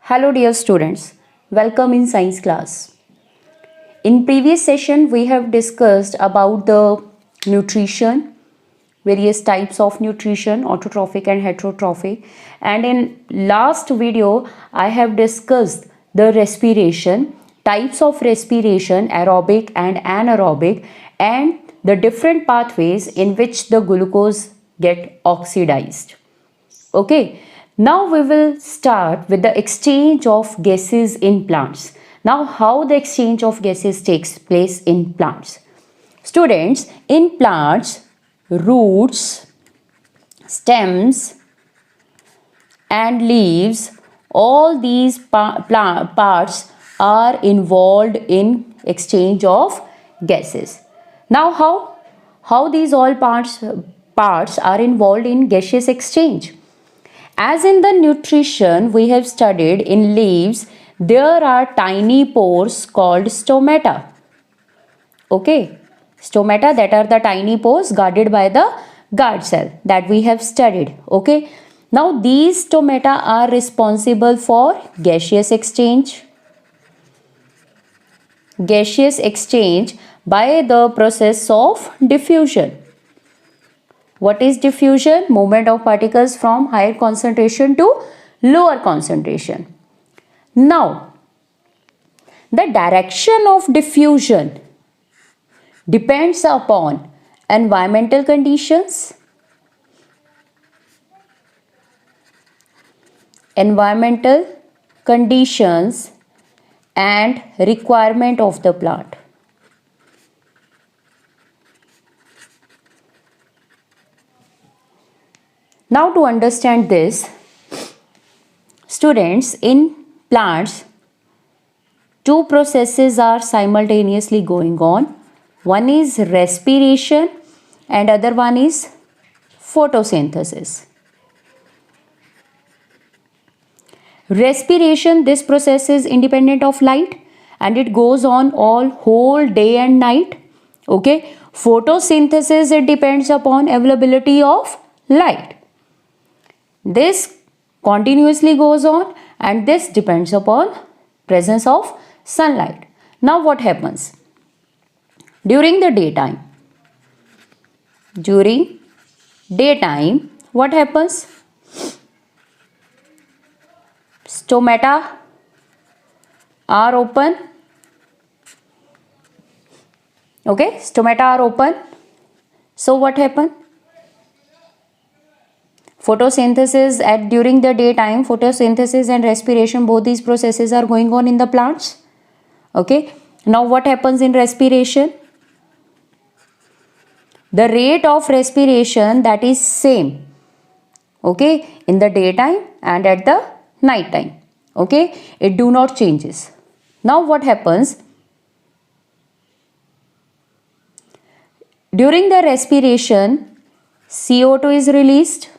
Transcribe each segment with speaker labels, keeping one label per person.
Speaker 1: Hello dear students, welcome in science class. In previous session we have discussed about the nutrition, various types of nutrition, autotrophic and heterotrophic, and in last video I have discussed the respiration, types of respiration, aerobic and anaerobic, and the different pathways in which the glucose get oxidized. Okay, now we will start with the exchange of gases in plants. Now, how the exchange of gases takes place in plants? Students, in plants, roots, stems, and leaves, all these parts are involved in exchange of gases. Now, how these all parts are involved in gaseous exchange? As in the nutrition we have studied in leaves, there are tiny pores called stomata. Okay, stomata, that are the tiny pores guarded by the guard cell that we have studied. Okay, now these stomata are responsible for gaseous exchange. Gaseous exchange by the process of diffusion. What is diffusion? Movement of particles from higher concentration to lower concentration. Now, the direction of diffusion depends upon environmental conditions, and requirement of the plant. Now to understand this, students, in plants, two processes are simultaneously going on. One is respiration and other one is photosynthesis. Respiration, this process is independent of light and it goes on all whole day and night. Okay. Photosynthesis, it depends upon availability of light. This continuously goes on and this depends upon presence of sunlight. Now what happens? During the daytime, what happens? Stomata are open. Okay, stomata are open. So what happens? Photosynthesis during the daytime, photosynthesis and respiration, both these processes are going on in the plants. Okay. Now what happens in respiration? The rate of respiration, that is same. Okay. In the daytime and at the night time. Okay. It do not changes. Now what happens? During the respiration, CO2 is released.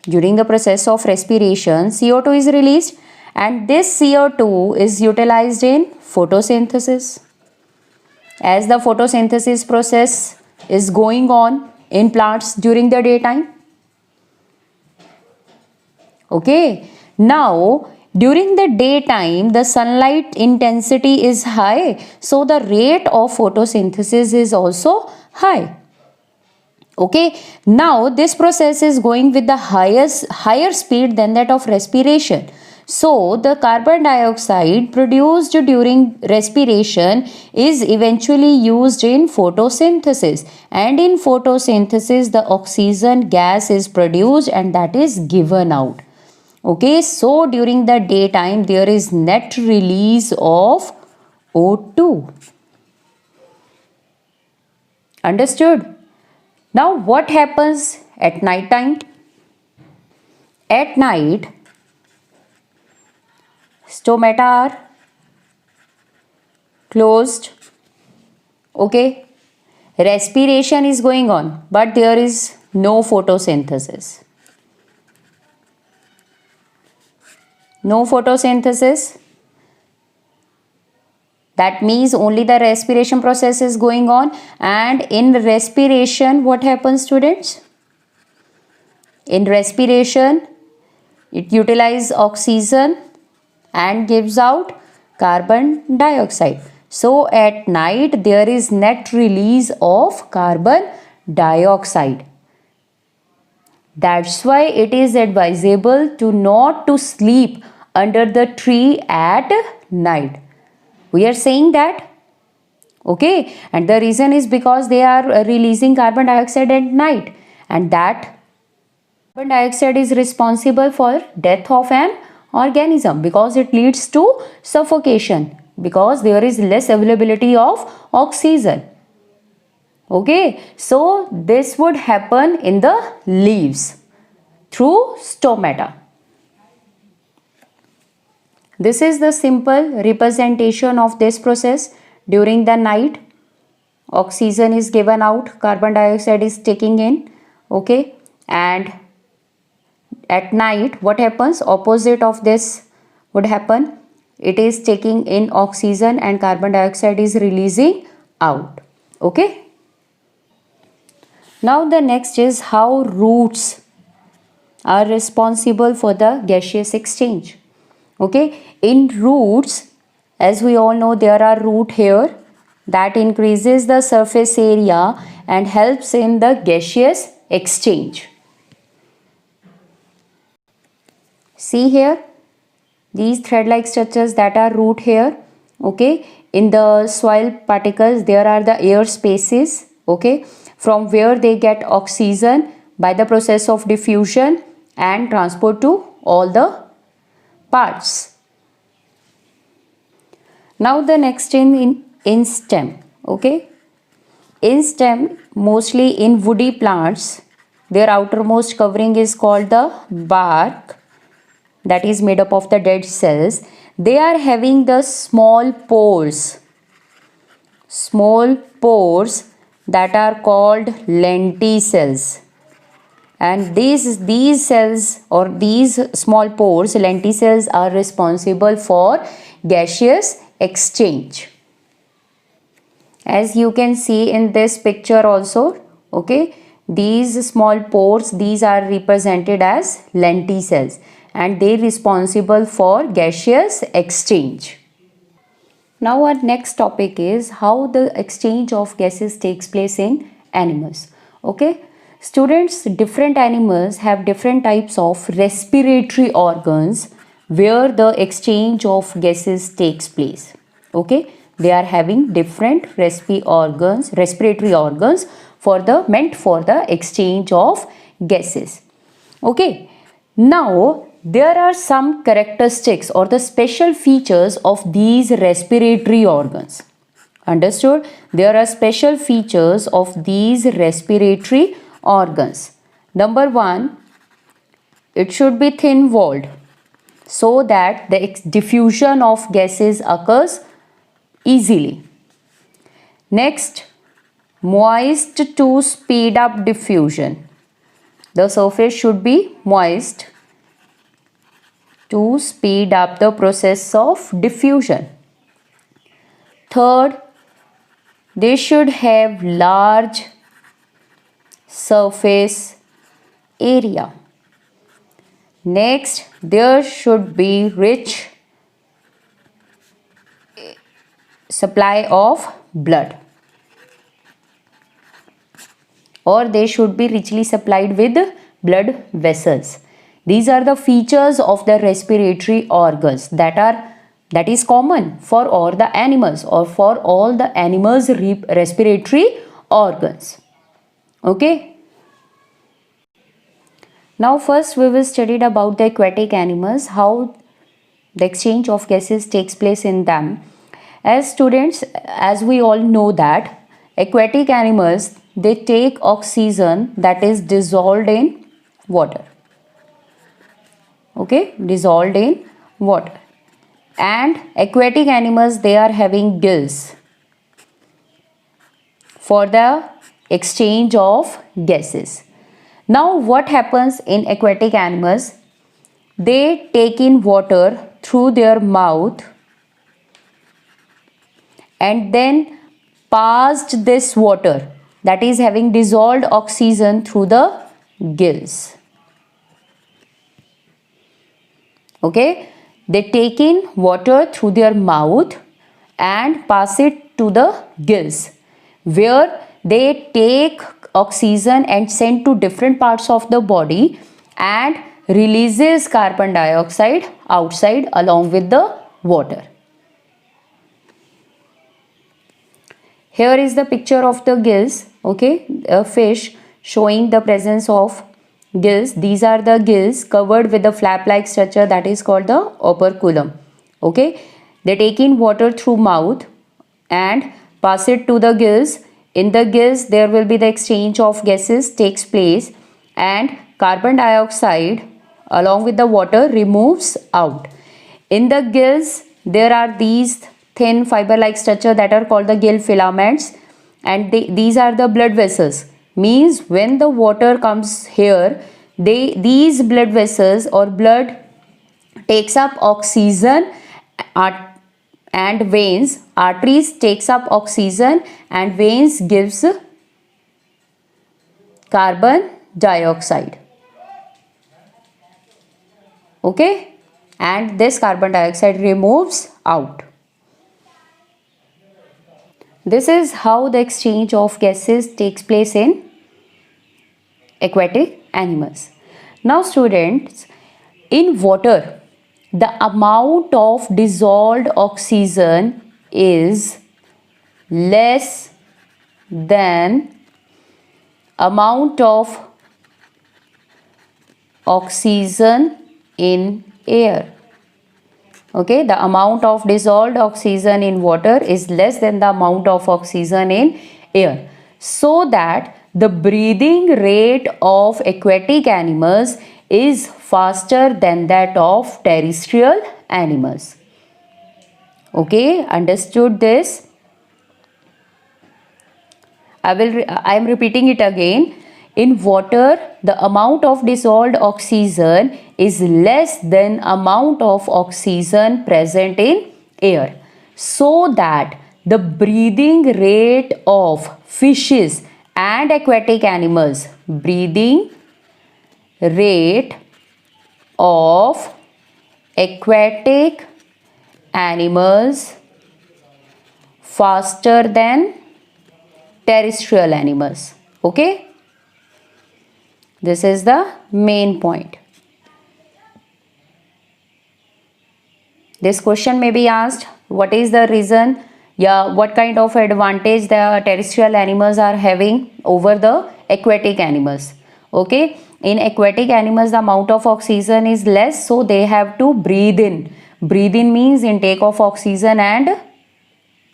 Speaker 1: During the process of respiration, CO2 is released and this CO2 is utilized in photosynthesis. As the photosynthesis process is going on in plants during the daytime. Okay. Now, during the daytime, the sunlight intensity is high. So, the rate of photosynthesis is also high. Okay, now this process is going with the higher speed than that of respiration. So the carbon dioxide produced during respiration is eventually used in photosynthesis, and in photosynthesis the oxygen gas is produced and that is given out. Okay, so during the daytime there is net release of O2. Understood? Now what happens at night time? At night, stomata are closed. Okay. Respiration is going on, but there is no photosynthesis. No photosynthesis. That means only the respiration process is going on, and in respiration what happens, students? In respiration It utilizes oxygen and gives out carbon dioxide. So at night there is net release of carbon dioxide. That's why it is advisable to not to sleep under the tree at night. We are saying that, okay, and the reason is because they are releasing carbon dioxide at night, and that carbon dioxide is responsible for death of an organism because it leads to suffocation because there is less availability of oxygen. Okay, so this would happen in the leaves through stomata. This is the simple representation of this process. During the night, oxygen is given out, carbon dioxide is taking in, okay, and at night what happens? Opposite of this would happen. It is taking in oxygen and carbon dioxide is releasing out. Okay. Now the next is how roots are responsible for the gaseous exchange. Okay, in roots, as we all know, there are root hair that increases the surface area and helps in the gaseous exchange. See here, these thread-like structures that are root hair. Okay, in the soil particles there are the air spaces, okay, from where they get oxygen by the process of diffusion and transport to all the parts. Now the next in stem. Okay, in stem, mostly in woody plants, their outermost covering is called the bark, that is made up of the dead cells. They are having the small pores that are called lenticels. And these cells or these small pores, lenticels, are responsible for gaseous exchange. As you can see in this picture also, okay, these small pores, these are represented as lenticels and they are responsible for gaseous exchange. Now our next topic is how the exchange of gases takes place in animals. Okay. Students, different animals have different types of respiratory organs where the exchange of gases takes place. Okay, they are having different respiratory organs meant for the exchange of gases. Okay, now there are some characteristics or the special features of these respiratory organs. Understood? There are special features of these respiratory organs. Number one, it should be thin walled so that the diffusion of gases occurs easily. Next, moist to speed up diffusion. The surface should be moist to speed up the process of diffusion. Third, they should have large surface area. Next, there should be rich supply of blood, or they should be richly supplied with blood vessels. These are the features of the respiratory organs that is common for all the animals or for all the animals' respiratory organs. Okay. Now first we will study about the aquatic animals, how the exchange of gases takes place in them. As students, as we all know that aquatic animals, they take oxygen that is dissolved in water. Okay, dissolved in water. And aquatic animals, they are having gills for the exchange of gases. Now what happens in aquatic animals? They take in water through their mouth and then passed this water that is having dissolved oxygen through the gills. Okay, they take in water through their mouth and pass it to the gills, where they take oxygen and send to different parts of the body and releases carbon dioxide outside along with the water. Here is the picture of the gills, okay, a fish showing the presence of gills. These are the gills covered with the flap-like structure that is called the operculum. Okay, they take in water through mouth and pass it to the gills. In the gills, there will be the exchange of gases takes place, and carbon dioxide along with the water removes out. In the gills, there are these thin fiber-like structure that are called the gill filaments, and these are the blood vessels. Means when the water comes here, these blood vessels or blood takes up oxygen, and veins, arteries takes up oxygen and veins gives carbon dioxide. Okay, and this carbon dioxide removes out. This is how the exchange of gases takes place in aquatic animals. Now students, in water, the amount of dissolved oxygen is less than amount of oxygen in air. Okay, the amount of dissolved oxygen in water is less than the amount of oxygen in air, so that the breathing rate of aquatic animals is faster than that of terrestrial animals. Okay, understood this? I am repeating it again. In water, the amount of dissolved oxygen is less than amount of oxygen present in air, so that the breathing rate of fishes and aquatic animals, breathing rate of aquatic animals faster than terrestrial animals. Okay, this is the main point. This question may be asked, what is the reason? What kind of advantage the terrestrial animals are having over the aquatic animals? Okay, in aquatic animals the amount of oxygen is less, so they have to breathe in. Breathe in means intake of oxygen and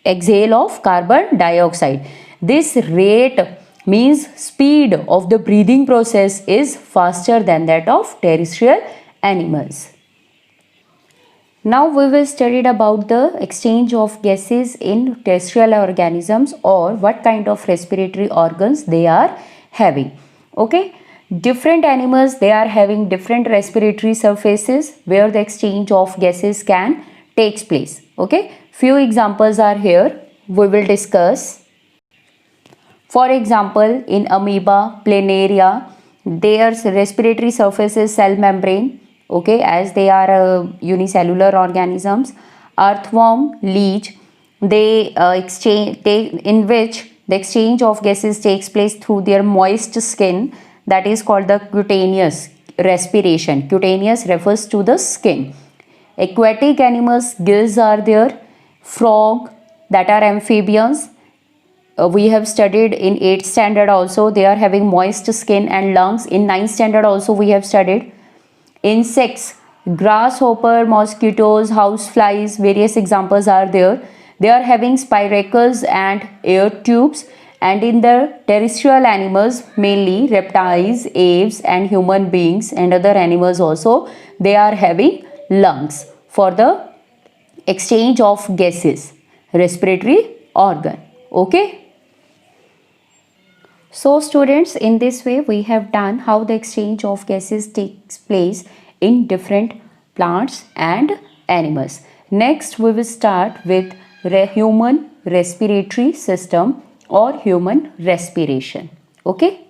Speaker 1: exhale of carbon dioxide. This rate means speed of the breathing process is faster than that of terrestrial animals. Now we will study about the exchange of gases in terrestrial organisms, or what kind of respiratory organs they are having. Okay, different animals, they are having different respiratory surfaces where the exchange of gases can takes place. Okay, few examples are here we will discuss. For example, in amoeba, planaria, their respiratory surface is cell membrane. Okay, as they are unicellular organisms. Earthworm, leech, they in which the exchange of gases takes place through their moist skin, that is called the cutaneous respiration. Cutaneous refers to the skin. Aquatic animals, gills are there. Frog, that are amphibians. We have studied in 8th standard also, they are having moist skin and lungs. In 9th standard also we have studied. Insects, grasshopper, mosquitoes, houseflies, various examples are there. They are having spiracles and air tubes. And in the terrestrial animals, mainly reptiles, aves and human beings and other animals also, they are having lungs for the exchange of gases, respiratory organ. Okay. So students, in this way we have done how the exchange of gases takes place in different plants and animals. Next we will start with human respiratory system or human respiration. Okay.